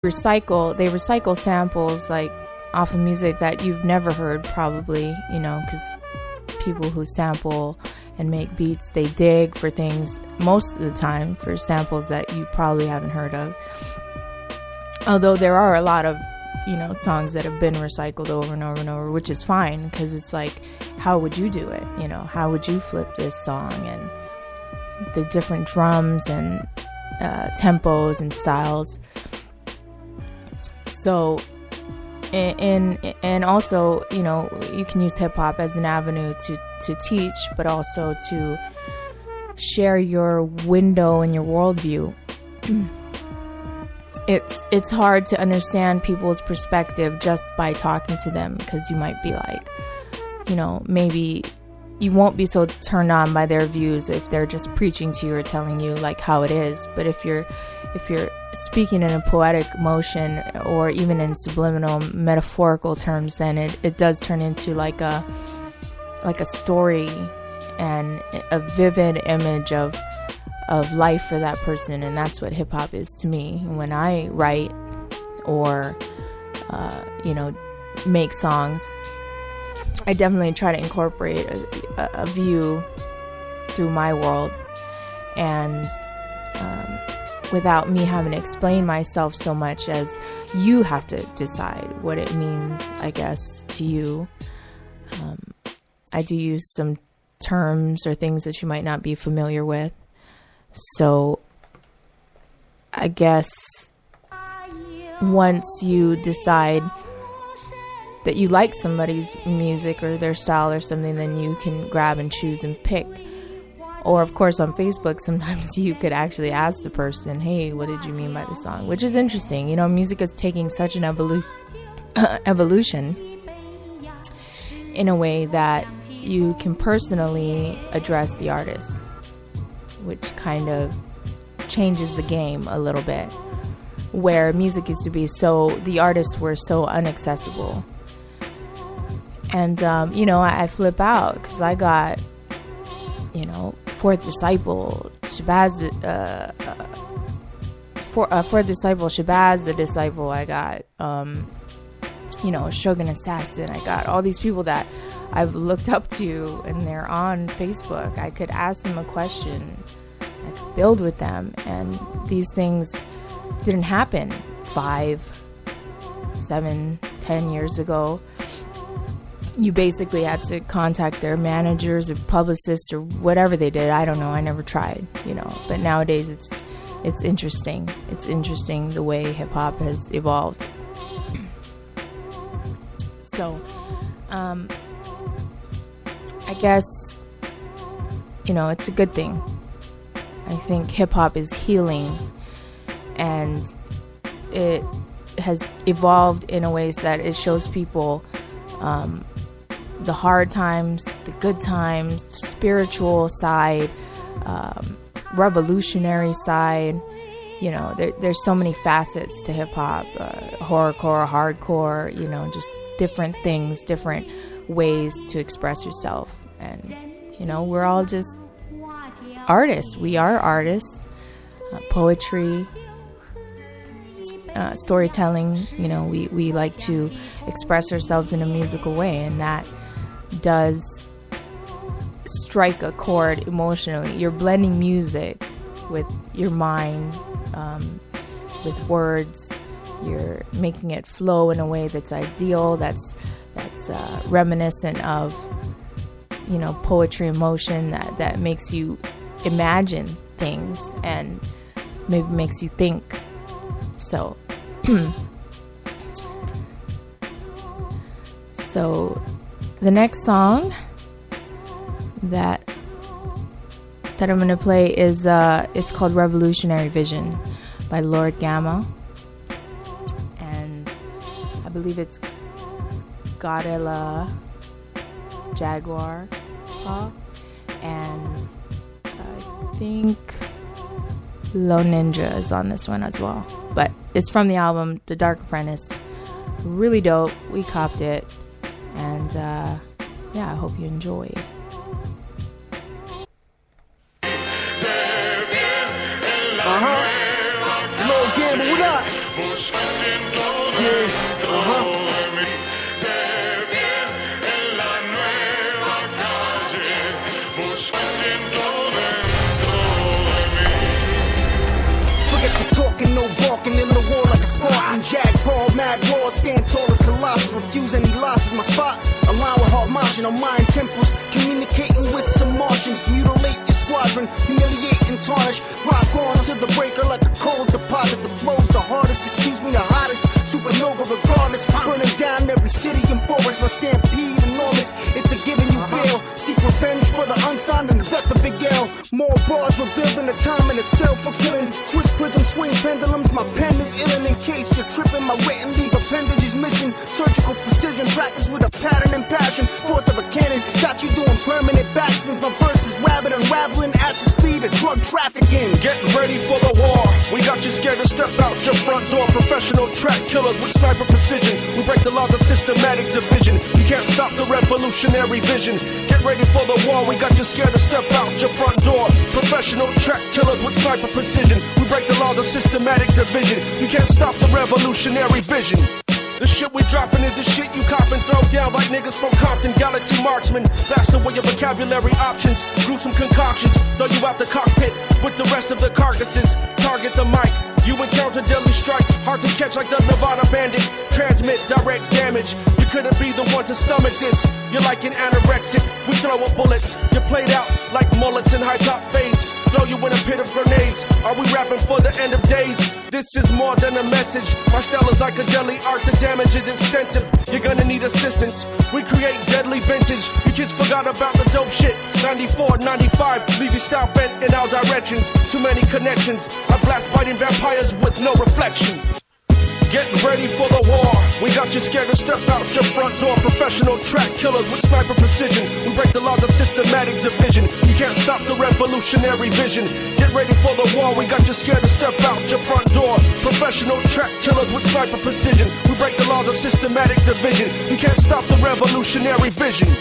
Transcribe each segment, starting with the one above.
they recycle samples like off of music that you've never heard, probably, because people who sample and make beats, they dig for things most of the time for samples that you probably haven't heard of. Although there are a lot of songs that have been recycled over and over and over, which is fine, because it's like, how would you do it? How would you flip this song? And the different drums and tempos and styles. So, and also, you can use hip hop as an avenue to teach, but also to share your window and your worldview. It's hard to understand people's perspective just by talking to them, because you might be like, maybe you won't be so turned on by their views if they're just preaching to you or telling you like how it is. But if you're speaking in a poetic motion, or even in subliminal metaphorical terms, then it does turn into like a story and a vivid image of life for that person. And that's what hip hop is to me. When I write or make songs, I definitely try to incorporate a view through my world, and without me having to explain myself so much, as you have to decide what it means, I guess, to you. I do use some terms or things that you might not be familiar with. So I guess once you decide that you like somebody's music or their style or something, then you can grab and choose and pick. Or of course on Facebook, sometimes you could actually ask the person, hey, what did you mean by the song? Which is interesting. Music is taking such an evolution in a way that you can personally address the artist, which kind of changes the game a little bit. Where music used to be the artists were so inaccessible. And, I flip out because I got, Fourth Disciple, Shabazz the Disciple. I got, Shogun Assassin. I got all these people that I've looked up to, and they're on Facebook. I could ask them a question. I could build with them. And these things didn't happen 5, 7, 10 years ago. You basically had to contact their managers or publicists or whatever they did. I don't know. I never tried, But nowadays it's interesting. It's interesting the way hip hop has evolved. So, I guess, it's a good thing. I think hip hop is healing, and it has evolved in a ways that it shows people the hard times, the good times, the spiritual side, revolutionary side. There's so many facets to hip hop, horrorcore, hardcore, just different things, different ways to express yourself. And, we're all just artists. We are artists. Poetry, storytelling, we like to express ourselves in a musical way, and that does strike a chord emotionally. You're blending music with your mind, with words. You're making it flow in a way that's ideal, that's reminiscent of poetry, emotion, that makes you imagine things and maybe makes you think. So the next song that I'm going to play is it's called Revolutionary Vision by Lord Gamma, and I believe it's Godella Jaguar Paw, and I think Low Ninja is on this one as well. But it's from the album The Dark Apprentice. Really dope. We copped it. And I hope you enjoy. Lil Gamble, what up? Forget the talking, no barking, in the war like a Spartan. Jack, Paul, mad raw, stand tall as Colossus. Refuse any losses, my spot. Align with heart marching on mind temples. Communicating with some Martians. Mutilate your squadron, humiliate and tarnish. Rock on to the breaker like a cold deposit. The flow's the hardest, excuse me, the hottest. Supernova regardless. Burning down every city and forest. My stampede enormous. It's a given you feel. Seek revenge for the unsigned and the death of Big L. More bars revealed in the time in itself for killing. Twist prism, swing pendulums. My pen is ill and in case you're tripping. My written leave appendage is missing. Surgical precision, practice with a pattern and passion. Force of a cannon, got you doing permanent backspins. My verse is rabid, unraveling at the speed of drug trafficking. Get ready for the war. We got you scared to step out your front door. Professional track killers with sniper precision. We break the laws of systematic division. You can't stop the revolutionary vision. Get ready for the war. We got you scared to step out your front door. Professional track killers with sniper precision. We break the laws of systematic division. You can't stop the revolutionary vision. The shit we dropping is the shit you cop and throw down like niggas from Compton, Galaxy Marksman. Blast away your vocabulary options, gruesome concoctions. Throw you out the cockpit with the rest of the carcasses. Target the mic, you encounter deadly strikes. Hard to catch like the Nevada Bandit. Transmit direct damage. You couldn't be the one to stomach this. You're like an anorexic, we throw up bullets. You're played out like mullets and high top fades. Throw you in a pit of grenades. Are we rapping for the end of days? This is more than a message. My style is like a deadly art. The damage is extensive. You're gonna need assistance. We create deadly vintage. You kids forgot about the dope shit. 94, 95, leave your style bent in all directions. Too many connections. I blast biting vampires with no reflection. Get ready for the war. We got you scared to step out your front door. Professional track killers with sniper precision. We break the laws of systematic division. You can't stop the revolutionary vision. Get ready for the war. We got you scared to step out your front door. Professional track killers with sniper precision. We break the laws of systematic division. You can't stop the revolutionary vision.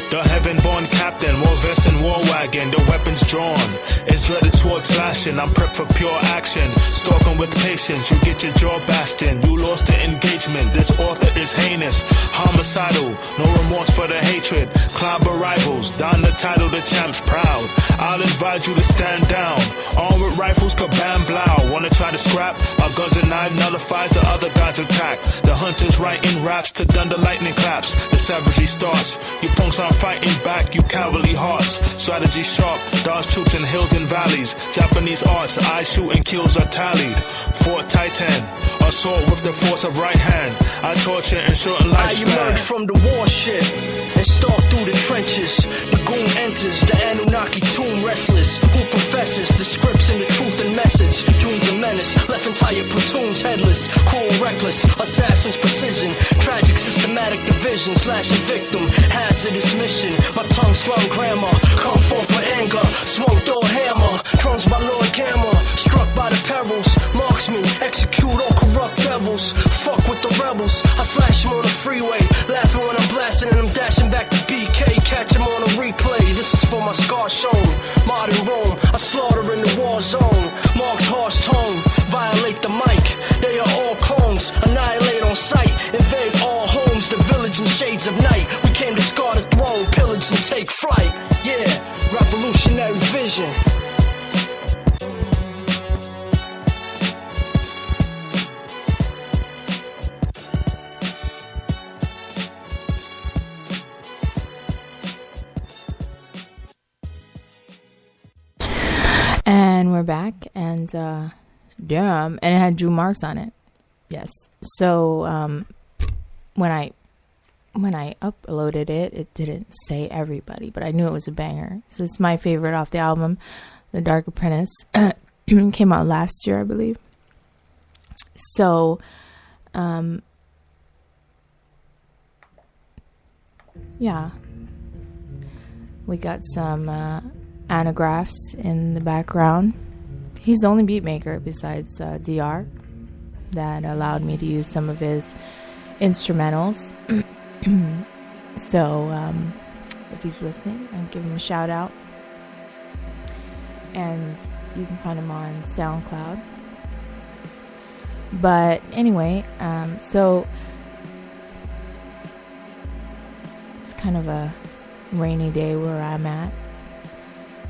The heaven-born captain, war vest and war wagon, the weapons drawn. It's dreaded sword slashing, I'm prepped for pure action. Stalking with patience, you get your jaw bashed in. You lost the engagement, this author is heinous. Homicidal, no remorse for the hatred. Climber rivals, don the title, the champ's proud. I'll advise you to stand down. Armed with rifles, kabam blow. Wanna try to scrap? Our guns and knife nullifies the other guy's attack. The hunters writing raps to thunder lightning claps. The savagery starts. You punks aren't fighting back, you cowardly hearts. Strategy sharp, dodge troops in hills and valleys. Japanese arts, eyes shooting kills are tallied. Fort Titan, assault with the force of right hand. I torture and shorten lifespan. I emerge from the warship and stalk through the trenches. The goon enters, the Anunnaki tomb restless. Who professes the scripts and the truth and message? June's a menace, left entire platoons headless. Cruel, reckless, assassin's precision. Tragic, systematic division, slashing victim. Hazardous mission, my tongue slung grammar. Come forth with anger, swung through a hammer. Drums by Lord Gamma, struck by the perils. Marksman, execute all corrupt devils. Fuck with the rebels, I slash them on the freeway. Laughing when I'm blasting and I'm dashing back to BK. Catch him on a replay, this is for my scar shown. Modern Rome, I slaughter in the war zone. Mark's harsh tone, violate the mic. They are all clones, annihilate on sight. Invade all homes, the village in shades of night. We came to scar the throne, pillage and take flight. Yeah, revolutionary vision. And we're back, and damn, and it had Drew Marks on it. Yes. So when I uploaded it, it didn't say everybody, but I knew it was a banger. So it's my favorite off the album, The Dark Apprentice. Came out last year, I believe. So yeah, we got some anagraphs in the background. He's the only beat maker besides DR that allowed me to use some of his instrumentals. So if he's listening, I'll give him a shout out. And you can find him on SoundCloud. But anyway, so it's kind of a rainy day where I'm at,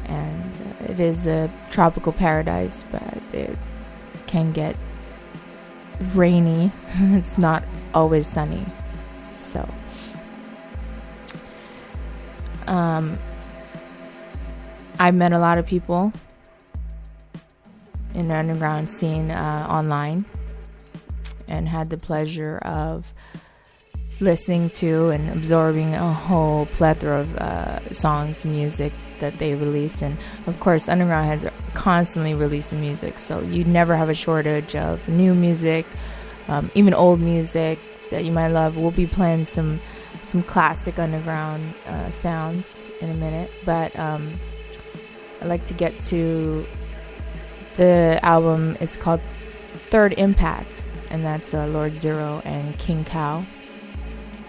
and it is a tropical paradise, but it can get rainy. It's not always sunny. So I've met a lot of people in the underground scene online, and had the pleasure of listening to and absorbing a whole plethora of songs, music that they release. And of course, underground heads are constantly releasing music, so you never have a shortage of new music, even old music that you might love. We'll be playing some classic underground sounds in a minute, but I'd like to get to the album. Is called Third Impact, and that's Lord Zero and King Cow.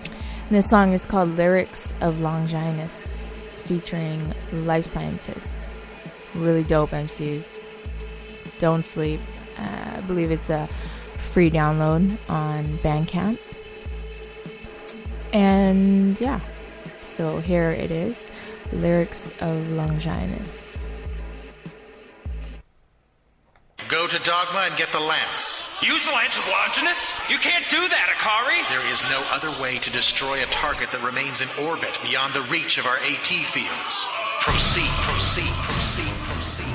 And this song is called Lyrics of Longinus, featuring Life Scientist. Really dope MCs. Don't sleep. I believe it's a free download on Bandcamp. And yeah, so here it is, Lyrics of Longinus. Go to Dogma and get the lance. Use the lance of Longinus? You can't do that, Akari! There is no other way to destroy a target that remains in orbit beyond the reach of our AT fields. Proceed, proceed, proceed, proceed.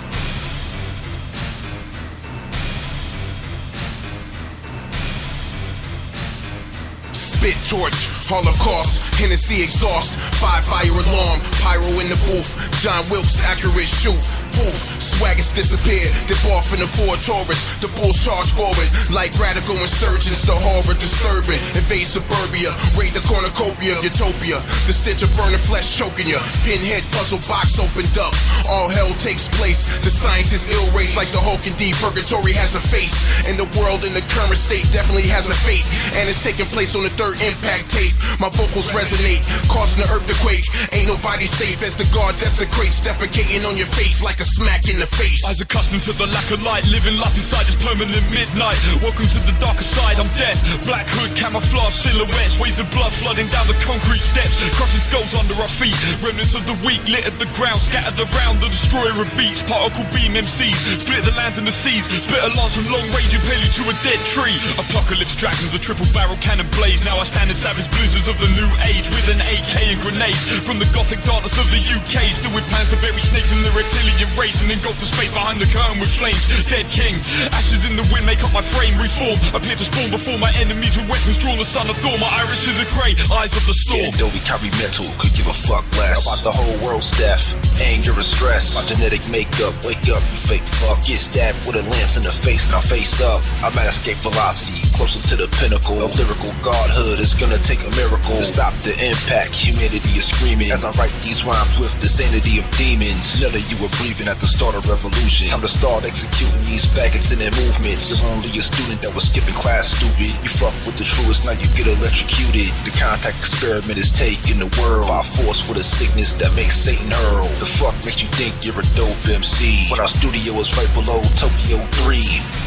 Spit torch, Holocaust, Hennessy exhaust, fire alarm, pyro in the booth, John Wilkes accurate shoot, poof, swaggers disappear, dip off in the Ford Taurus, the bulls charge forward, like radical insurgents, the horror disturbing, invade suburbia, raid the cornucopia, utopia, the stench of burning flesh choking ya, pinhead puzzle box opened up, all hell takes place, the science is ill raised like the Hulk and D, purgatory has a face, and the world in the current state definitely has a fate, and it's taking place on the Third Impact tape, my vocals resonate, causing the earth to quake, ain't nobody safe as the guard desecrates, defecating on your face like a smack in the face. Eyes accustomed to the lack of light, living life inside this permanent midnight. Welcome to the darker side, I'm death. Black hood, camouflage, silhouettes, waves of blood flooding down the concrete steps, crushing skulls under our feet. Remnants of the weak littered the ground, scattered around the destroyer of beats. Particle beam MCs, split the lands and the seas, spit a lance from long range, impale you to a dead tree. Apocalypse dragons, a triple barrel cannon blaze. Now I stand in savage blizzards of the new age with an AK and grenades. From the gothic darkness of the UK, still with plans to bury snakes in the reptilian race and engulf the space behind the curtain with flames. Dead king, ashes in the wind make up my frame. Reform, appear to spawn before my enemies with weapons drawn. The son of Thor, my irises are grey, eyes of the storm. Yeah, though we carry mental, could give a fuck less about the whole world's death, anger and stress. My genetic makeup, wake up, you fake fuck. Get stabbed with a lance in the face and I face up. I'm at escape velocity, closer to the pinnacle of lyrical godhood. It's gonna take a miracle to stop the impact. Humanity is screaming as I write these rhymes with the sanity of demons. None of you were breathing at the start of revolution. Time to start executing these faggots and their movements. You're only a student that was skipping class, stupid. You fuck with the truest, now you get electrocuted. The contact experiment is taking the world by force with a sickness that makes Satan hurl. The fuck makes you think you're a dope MC when our studio is right below Tokyo 3?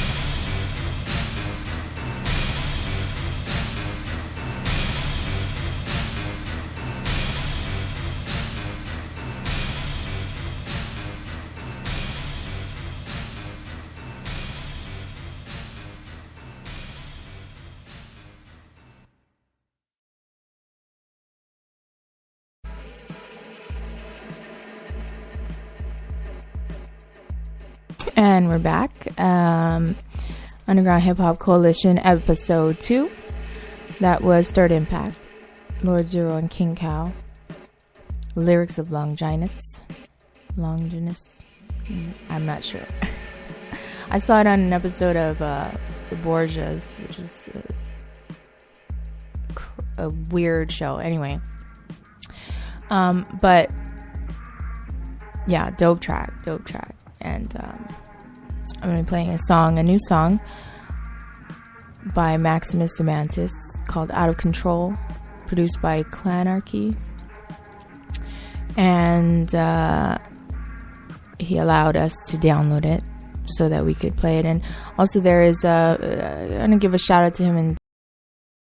And we're back. Underground Hip Hop Coalition episode 2. That was Third Impact, Lord Zero and King Cow. Lyrics of Longinus. I'm not sure. I saw it on an episode of The Borgias, which is a weird show. Anyway. But yeah, dope track. And I'm going to be playing a new song by Maximus Demantis called Out of Control, produced by Clanarchy. And he allowed us to download it so that we could play it. And also there is I'm going to give a shout out to him and